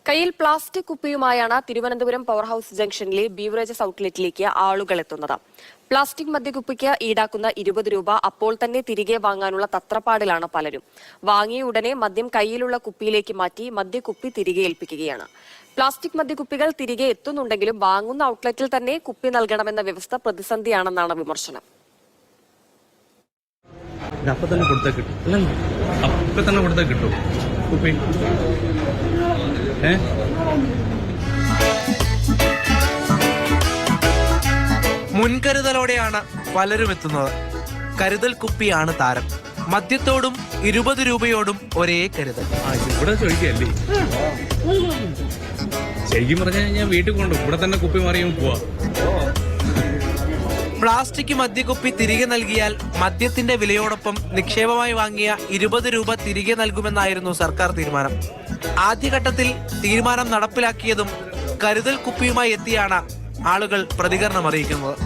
കയ്യിൽ പ്ലാസ്റ്റിക് കുപ്പിയുമായാണ് Thiruvananthapuram power house ജംഗ്ഷനിലെ ബീവറേജസ് ഔട്ട്ലെറ്റിലേക്ക് ആളുകൾ എത്തുന്നത്. പ്ലാസ്റ്റിക് മദ്യക്കുപ്പിക്ക് ഈടാക്കുന്ന 20 രൂപ അപ്പോൾ തന്നെ തിരികെ വാങ്ങാനുള്ള തത്രപ്പാടിലാണ് പലരും. വാങ്ങിയ ഉടനെ മദ്യം കയ്യിലുള്ള കുപ്പിയിലേക്ക് മാറ്റി മദ്യക്കുപ്പി തിരികെ ഏൽപ്പിക്കുകയാണ്. പ്ലാസ്റ്റിക് മദ്യക്കുപ്പികൾ തിരികെ എത്തുന്നുണ്ടെങ്കിലും വാങ്ങുന്ന ഔട്ട്ലെറ്റിൽ തന്നെ കുപ്പി നൽകണമെന്ന വ്യവസ്ഥ പ്രതിസന്ധിയാണെന്നാണ് വിമർശനം. മുൻകരുതലോടെയാണ് പലരും എത്തുന്നത്. കരുതൽ കുപ്പിയാണ് താരം. മദ്യത്തോടും 20 രൂപയോടും ഒരേ കരുതൽ. ഇവിടെ ചോദിക്കല്ലേ, ശരിക്കും പറഞ്ഞാൽ ഞാൻ വീട്ടിൽ കൊണ്ടു ഇവിടെ തന്നെ കുപ്പി മാറിയും പോവാ. പ്ലാസ്റ്റിക് മദ്യക്കുപ്പി തിരികെ നൽകിയാൽ മദ്യത്തിന്റെ വിലയോടൊപ്പം നിക്ഷേപമായി വാങ്ങിയ 20 രൂപ തിരികെ നൽകുമെന്നായിരുന്നു സർക്കാർ തീരുമാനം. ആദ്യഘട്ടത്തിൽ തീരുമാനം നടപ്പിലാക്കിയതും കരുതൽ കുപ്പിയുമായി എത്തിയാണ് ആളുകൾ പ്രതികരണം അറിയിക്കുന്നത്.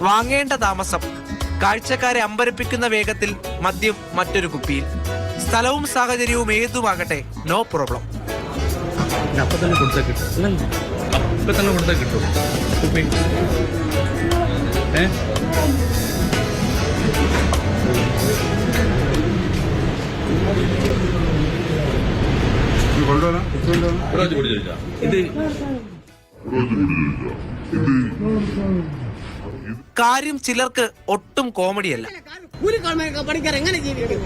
വാങ്ങേണ്ട താമസം, കാഴ്ചക്കാരെ അമ്പരപ്പിക്കുന്ന വേഗത്തിൽ മദ്യം മറ്റൊരു കുപ്പിയിൽ. സ്ഥലവും സാഹചര്യവും ഏതുമാകട്ടെ, നോ പ്രോബ്ലം. അപ്പൊ തന്നെ കൊടുത്താൽ കിട്ടും കുപ്പി. കാര്യം ചിലർക്ക് ഒട്ടും കോമഡിയല്ല. പഠിക്കാൻ എങ്ങനെ ജീവിക്കും?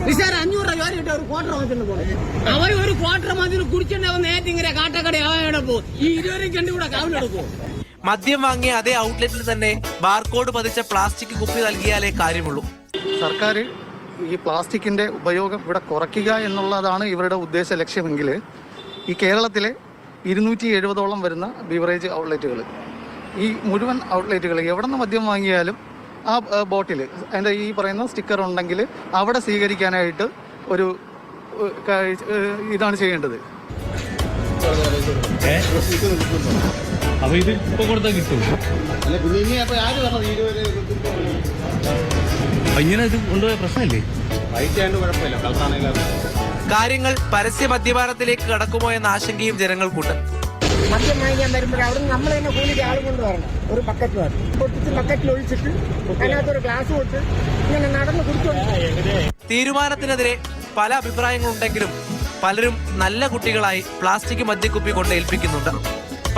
500 രൂപ ഒരു ക്വാർട്ടർ വാങ്ങിച്ചു പോകും. അവർ ഒരു ക്വാർട്ടർ വാങ്ങിച്ചു കുടിച്ചിട്ട് നേരത്തെ കാട്ടക്കട അവയുടെ പോകും. ഈ 20 കണ്ടി കൂടെ കാവിലെടുക്കും. മദ്യം വാങ്ങിയ അതേ ഔട്ട്ലെറ്റിൽ തന്നെ ബാർകോഡ് പതിച്ച പ്ലാസ്റ്റിക് കുപ്പി നൽകിയാലേ കാര്യമുള്ളൂ. സർക്കാർ ഈ പ്ലാസ്റ്റിക്കിന്റെ ഉപയോഗം ഇവിടെ കുറയ്ക്കുക എന്നുള്ളതാണ് ഇവരുടെ ഉദ്ദേശ ലക്ഷ്യമെങ്കിൽ ഈ കേരളത്തിലെ 270ഓളം വരുന്ന ബീവറേജ് ഔട്ട്ലെറ്റുകൾ, ഈ മുഴുവൻ ഔട്ട്ലെറ്റുകൾ എവിടെ നിന്ന് മദ്യം വാങ്ങിയാലും ആ ബോട്ടിൽ അതിൻ്റെ ഈ പറയുന്ന സ്റ്റിക്കർ ഉണ്ടെങ്കിൽ അവിടെ സ്വീകരിക്കാനായിട്ട് ഒരു ഇതാണ് ചെയ്യേണ്ടത്. അപ്പൊ ഇത് ഇപ്പൊ കൊടുത്താൽ കിട്ടും. ഇങ്ങനെ ഇത് കൊണ്ടുപോയ പ്രശ്നമില്ലേ? കാര്യങ്ങൾ പരസ്യ മദ്യപാനത്തിലേക്ക് കടക്കുമോ എന്ന ആശങ്കയും ജനങ്ങൾക്കുണ്ട്. മദ്യം വാങ്ങിക്കാൻ വരുമ്പോൾ അവിടെ നമ്മൾ തന്നെ കൂലിക്ക് ആൾ കൊണ്ടുവരണം. ഒരു ബക്കറ്റ് വരണം, പൊട്ടിച്ച് ബക്കറ്റിൽ ഒഴിച്ചിട്ട് അതിനകത്തൊരു ഗ്ലാസ് കൊടുത്ത് ഇങ്ങനെ നടന്ന് കുടിച്ചോണ്ട്. തീരുമാനത്തിനെതിരെ പല അഭിപ്രായങ്ങളുണ്ടെങ്കിലും പലരും നല്ല കുട്ടികളായി പ്ലാസ്റ്റിക് മദ്യക്കുപ്പി കൊണ്ട് ഏൽപ്പിക്കുന്നുണ്ട്.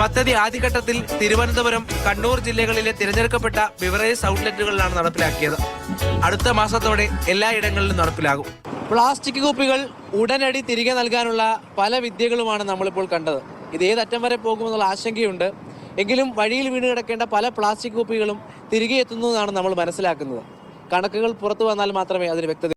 പദ്ധതി ആദ്യഘട്ടത്തിൽ തിരുവനന്തപുരം, കണ്ണൂർ ജില്ലകളിലെ തിരഞ്ഞെടുക്കപ്പെട്ട ബിവറേജസ് ഔട്ട്ലെറ്റുകളിലാണ് നടപ്പിലാക്കിയത്. അടുത്ത മാസത്തോടെ എല്ലായിടങ്ങളിലും നടപ്പിലാകും. പ്ലാസ്റ്റിക് കുപ്പികൾ ഉടനടി തിരികെ നൽകാനുള്ള പല വിദ്യകളുമാണ് നമ്മളിപ്പോൾ കണ്ടത്. ഇത് ഏതറ്റം വരെ പോകുമെന്നുള്ള ആശങ്കയുണ്ട്. എങ്കിലും വഴിയിൽ വീണ് കിടക്കേണ്ട പല പ്ലാസ്റ്റിക് കുപ്പികളും തിരികെ എത്തുന്നതാണ് നമ്മൾ മനസ്സിലാക്കുന്നത്. കണക്കുകൾ പുറത്തു വന്നാൽ മാത്രമേ അതിന് വ്യക്തത